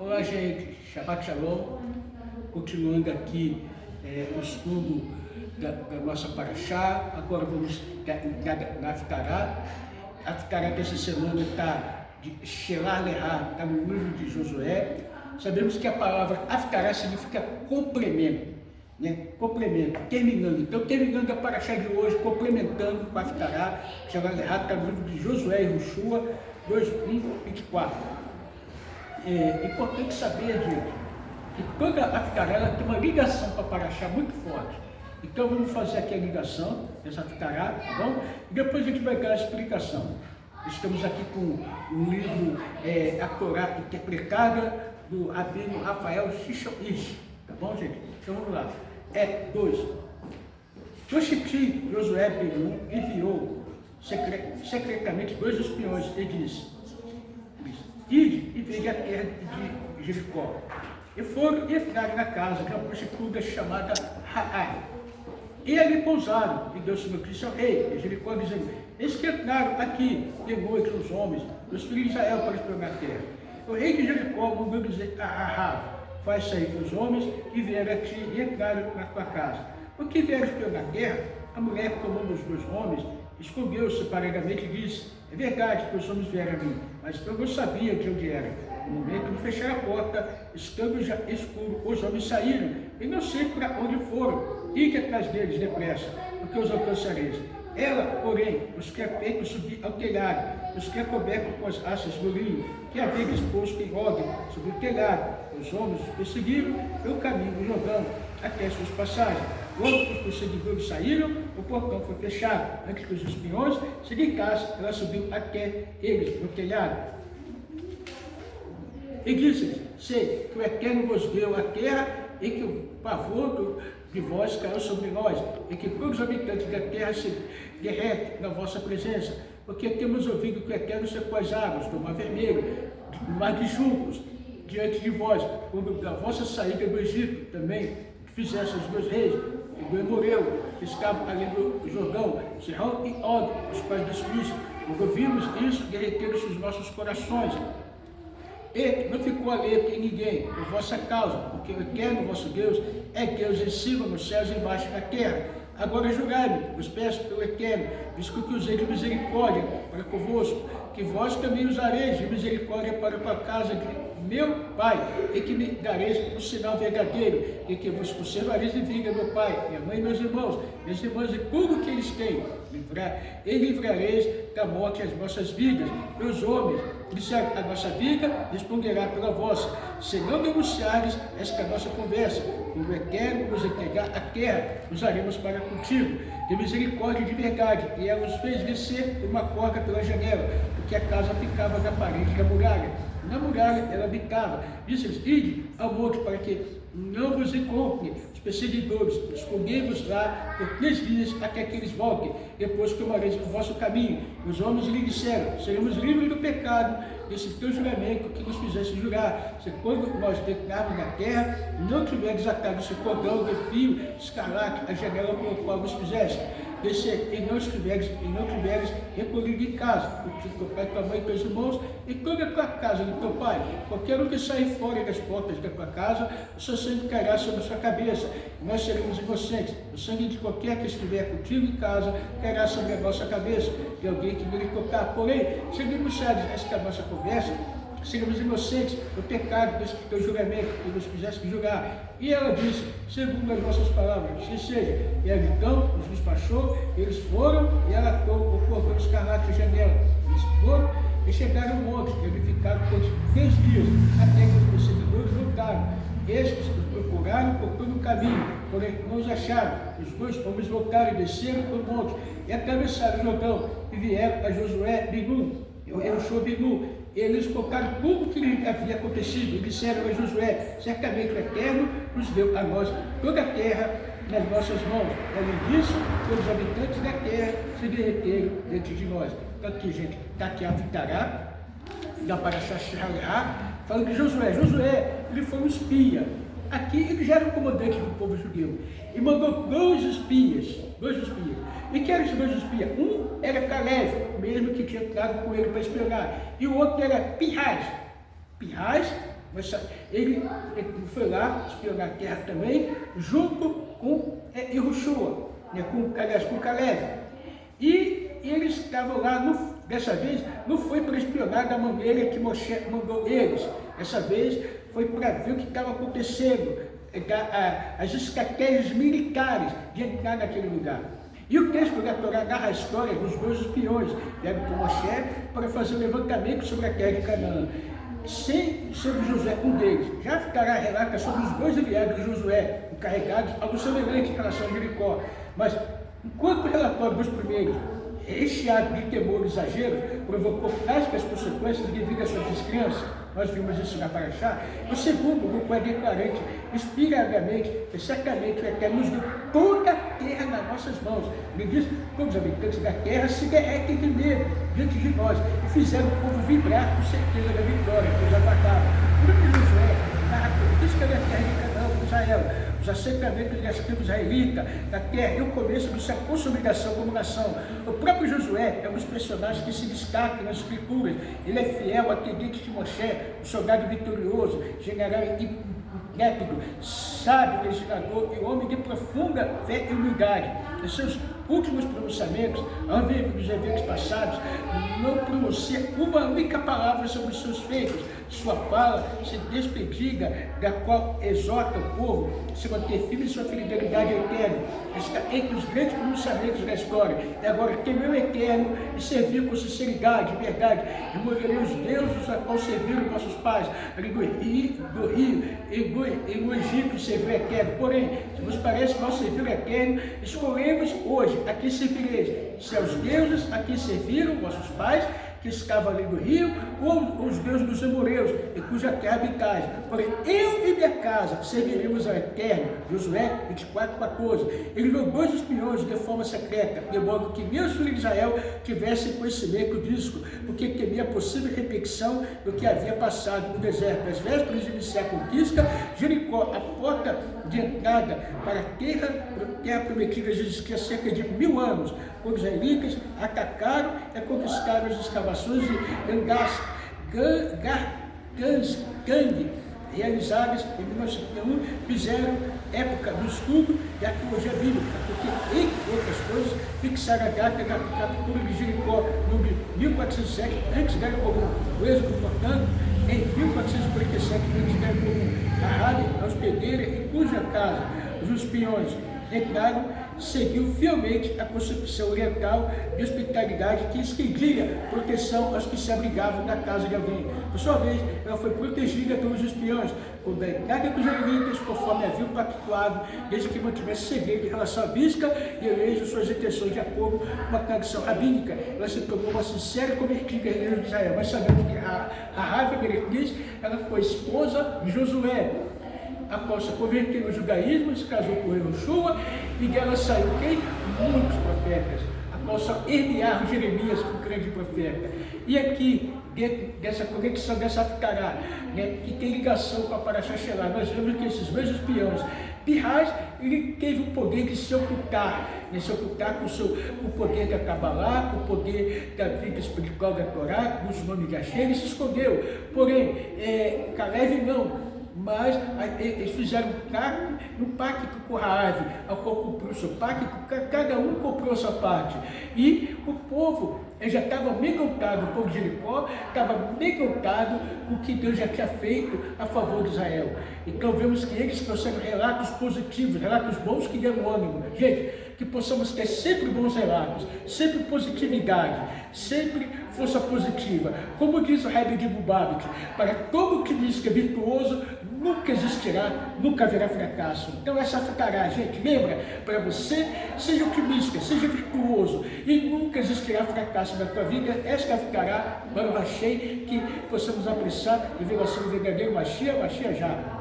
Olá, gente. Shabbat Shalom. Continuando aqui o estudo da nossa Paraxá. Agora vamos na Haftará. A Haftará dessa semana está de Shelah Lehá, está no livro de Josué. Sabemos que a palavra Haftará significa complemento, né? Complemento, terminando. Então, terminando a Paraxá de hoje, complementando com a Haftará, Shelah Lehá, está no livro de Josué e Yoshua 2:1-24. É importante saber, gente, que toda a Haftará tem uma ligação para a Paraxá muito forte. Então vamos fazer aqui a ligação dessa Haftará, tá bom? E depois a gente vai dar a explicação. Estamos aqui com o livro A Torá Interpretada, do Rabino Rafael Shishoish, tá bom, gente? Então vamos lá. 2. Toshiti Josué Ben-Nun enviou secretamente 2 espiões e disse: Ide e veja a terra de Jericó. E foram e entraram na casa de uma prostituta chamada Raai. E ali pousaram, e deu-se notícia ao rei de Jericó, dizendo: eis que entraram aqui de noite os homens, os filhos de Israel, para explorar a terra. O rei de Jericó mandou dizer a Rahab: faz sair os homens que vieram a ti e entraram na tua casa. O que vieram explorar a terra, a mulher, tomando os 2 homens, escondeu-se separadamente e disse: é verdade que os homens vieram a mim, mas eu não sabia de onde era. No momento de fechar a porta, estando já escuro, os homens saíram, e não sei para onde foram. Ide atrás deles depressa, porque os alcançareis. Ela, porém, os quer feito subir ao telhado, os quer coberto com as hastes do linho, que havia disposto em ordem sobre o telhado. Os homens os perseguiram pelo caminho do Jordão, até suas passagens. Quando os perseguidores saíram, o portão foi fechado. Antes que os espiões se deitassem, ela subiu até eles no telhado. E disse-lhes: sei que o Eterno vos deu a terra e que o pavor de vós caiu sobre nós, e que todos os habitantes da terra se derretem na vossa presença, porque temos ouvido que o Eterno secou as águas do Mar Vermelho, do Mar de Juncos, diante de vós, quando da vossa saída do Egito também fizesse os 2 reis, e do Emoreu, que estavam ali do Jordão, Sihon e Og, os pais dos filhos. Quando vimos isso, derreteram-se os nossos corações. E não ficou alerta em ninguém por vossa causa, porque o Eterno vosso Deus é Deus em cima, nos céus e embaixo da terra. Agora jurai-me, vos peço pelo Eterno, visto que usei de misericórdia para convosco, que vós também usareis de misericórdia para com a casa de meu Pai, e que me dareis um sinal verdadeiro, e que vos conservareis de vida, meu Pai, minha mãe e meus irmãos e tudo que eles têm, e livrareis da morte as vossas vidas, e os homens disseram: a nossa vida responderá pela vossa, se não denunciares esta nossa conversa. Quando o Eterno nos entregar a terra, usaremos para contigo, de misericórdia e de verdade. E ela os fez descer uma corda pela janela, porque a casa ficava na parede da muralha. Na muralha ela habitava. Disse-lhes: ide ao monte para que não vos encontrem os perseguidores, escondei-vos lá por 3 dias até que eles voltem, depois tomareis o vosso caminho. Os homens lhe disseram: seremos livres do pecado desse teu juramento que nos fizeste jurar, se quando nós entrarmos na terra, não tiveres atado esse cordão de fio escarlate, a janela pela qual nos fizeste, descer e não tiveres recolhido em casa, porque teu pai, tua mãe, teus irmãos e toda a tua casa do teu pai, qualquer um que sair fora das portas da tua casa, o seu sangue cairá sobre a sua cabeça, e nós seremos inocentes. O sangue de qualquer que estiver contigo em casa cairá sobre a nossa cabeça, de alguém que lhe tocar. Porém, se denunciares esta nossa conversa, seremos inocentes do pecado desse teu juramento que nos fizeste jurar. E ela disse: segundo as vossas palavras, se seja. E ela então os despachou, eles foram, e ela atou o cordão escarlate da janela. Eles foram e chegaram ao monte, e ali ficaram por 3 dias, até que os perseguidores voltaram. Estes os procuraram por todo o caminho, porém não os acharam. Os 2 homens voltaram e desceram do monte, e atravessaram o Jordão, e vieram a Josué Ben-Nun, Yoshua Ben-Nun. Eles contaram tudo o que lhe havia acontecido e disseram a Josué: certamente o Eterno nos deu a nós toda a terra nas nossas mãos. Além disso, todos os habitantes da terra se derreteram diante de nós. Então aqui, gente, está aqui a Haftará, da Paraxá Shelah Lehá, falando de Josué. Josué, ele foi um espia. Aqui ele já era o comandante do povo judeu e mandou 2 espias. E que eram os 2 espias? Um era Caleb, mesmo que tinha entrado com ele para espionar, e o outro era Pinhas. Pinhas Ele foi lá espionar a terra também, junto com Yehoshua, né, com Caleb. E eles estavam lá, dessa vez, não foi para espionar da maneira que Moshe mandou eles. Dessa vez foi para ver o que estava acontecendo, as estratégias militares de entrar naquele lugar. E o texto da Torá narra a história dos 2 espiões, vieram por Moshe para fazer um levantamento sobre a terra de Canaã. Sobre Josué, um deles. Já ficará relata sobre os 2 enviados de Josué, encarregados algo semelhante em relação a Jericó. Mas, enquanto o relatório dos primeiros, este ato de temor exagero provocou práticas consequências devido às suas descrenças, nós vimos isso na Paraxá. O segundo grupo é declarante, inspiradamente, e certamente o Eterno nos deu toda a terra nas nossas mãos. Ele diz: todos os habitantes da terra se derretem de medo diante de nós e fizeram o povo vibrar com certeza da vitória, que os atacava. O grupo de Josué narra a conquista da terra de Canaã por Israel, os assentamentos das tribos israelitas da terra e o começo de sua consolidação como nação. O próprio Josué é um dos personagens que se destaca nas escrituras. Ele é fiel, atendente de Moshe, um soldado vitorioso, general intrépido, sábio, legislador e homem de profunda fé e humildade. Em seus últimos pronunciamentos, ao invés dos eventos passados, não pronuncia uma única palavra sobre os seus feitos. Sua fala se despedida, da qual exorta o povo a se manter firme em sua fidelidade eterna. Está entre os grandes pronunciamentos da história. E agora, temer o Eterno e servir com sinceridade e verdade. Removerei os deuses a qual serviram nossos pais, ali do rio e no Egito serviu o Eterno. Porém, se vos parece mal servir o Eterno, escolhemos hoje a quem servireis. Se aos deuses a quem serviram vossos pais, que estavam ali do rio, ou os deuses dos amorreus, e cuja terra habitais. Porém, eu e minha casa serviremos ao Eterno. Josué 24:14. Ele enviou 2 espiões de forma secreta, de modo que nem os filhos de Israel tivessem conhecimento disso, porque temia a possível repetição do que havia passado no deserto. Às vésperas de iniciar a conquista, Jericó, a porta de entrada para a terra prometida, existia cerca de 1000 anos, quando os israelitas atacaram e conquistaram as escavações de Gangue, realizadas em 1971, fizeram época do estudo e arqueologia bíblica, porque, entre outras coisas, fixaram a data da captura de Jericó no 1407 antes da Era Comum. O êxodo, portanto, em 1447 antes da Era Comum. A Rabi, a hospedeira em cuja casa os espiões entraram, seguiu fielmente a concepção oriental de hospitalidade que estendia proteção aos que se abrigavam na casa de alguém. Por sua vez, ela foi protegida pelos espiões, quando a entrada dos israelitas, conforme haviam pactuado, desde que mantivesse segredo em relação à visca e leis de suas intenções de acordo com a tradição rabínica. Ela se tornou uma sincera convertida à religião de Israel. Mas sabemos que a Rabi Beretriz, ela foi esposa de Josué, a qual se converteu no judaísmo, se casou com Yehoshua, e dela saiu quem? Muitos profetas, a qual só Ermiarro Jeremias, o grande profeta. E aqui, dentro dessa conexão, dessa Haftará, né, que tem ligação com a Parashá Shelá, nós vemos que esses dois espiões, Pirraz, ele teve o poder de se ocultar, né, se ocultar com o poder da Kabbalah, com o poder da vida espiritual da Torá, com os nomes de Hashem, ele se escondeu. Porém, Caleb não. Mas eles fizeram um pacto com Raabe, ao qual cumpriu o seu pacto, cada um comprou a sua parte. E o povo já estava amedrontado, o povo de Jericó estava amedrontado com o que Deus já tinha feito a favor de Israel. Então vemos que eles trouxeram relatos positivos, relatos bons que deram ânimo. Gente, que possamos ter sempre bons relatos, sempre positividade, sempre força positiva. Como diz o Rebbe de Lubavitch, para todo otimista virtuoso, nunca existirá, nunca haverá fracasso. Então essa Haftará, gente, lembra, para você, seja otimista, seja virtuoso, e nunca existirá fracasso na tua vida. Esta Haftará, Baruch Hashem, que possamos apressar e ver o verdadeiro Mashiach já.